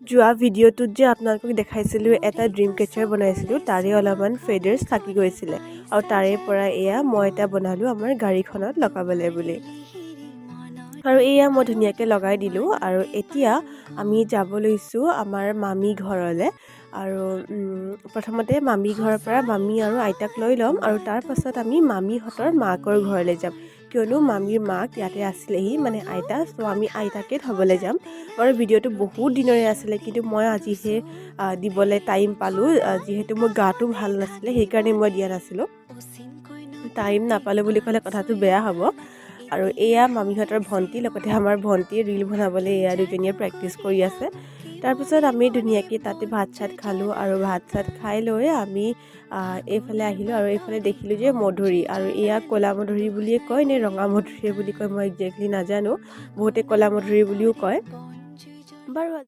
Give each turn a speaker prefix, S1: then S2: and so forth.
S1: যোৱা ভিডিঅ'টোত যে আপোনালোকক দেখাইছিলোঁ এটা ড্ৰিম কেচাৰ বনাইছিলোঁ তাৰে অলপমান ফেডাৰ্ছ থাকি গৈছিলে আৰু তাৰে পৰা এয়া মই এটা বনালোঁ আমাৰ গাড়ীখনত লগাবলৈ বুলি আৰু এয়া মই ধুনীয়াকৈ লগাই দিলোঁ আৰু এতিয়া আমি যাব লৈছোঁ আমাৰ মামী ঘৰলৈ আৰু প্ৰথমতে মামী ঘৰৰ পৰা মামী আৰু আইতাক লৈ ল'ম আৰু তাৰ পাছত আমি মামীহঁতৰ মাকৰ ঘৰলৈ যাম কিয়নো মামীৰ মাক ইয়াতে আছিলেহি মানে আইতা চ' আমি আইতাকে থ'বলৈ যাম বাৰু ভিডিঅ'টো বহুত দিনৰে আছিলে কিন্তু মই আজিহে দিবলৈ টাইম পালোঁ যিহেতু মোৰ গাটো ভাল নাছিলে সেইকাৰণে মই দিয়া নাছিলোঁ টাইম নাপালোঁ বুলি ক'লে কথাটো বেয়া হ'ব আৰু এয়া মামীহঁতৰ ভণ্টি লগতে আমাৰ ভণ্টিয়ে ৰীল বনাবলৈ এয়া দুজনীয়ে প্ৰেক্টিচ কৰি আছে তাৰপিছত আমি ধুনীয়াকৈ তাতে ভাত চাত খালোঁ আৰু ভাত চাত খাই লৈ আমি এইফালে আহিলোঁ আৰু এইফালে দেখিলোঁ যে মধুৰি আৰু এয়া ক'লা মধুৰি বুলিয়ে কয় নে ৰঙা মধুৰি বুলি কয় মই একজেক্টলি নাজানো বহুতে ক'লা মধুৰি বুলিও কয় বাৰু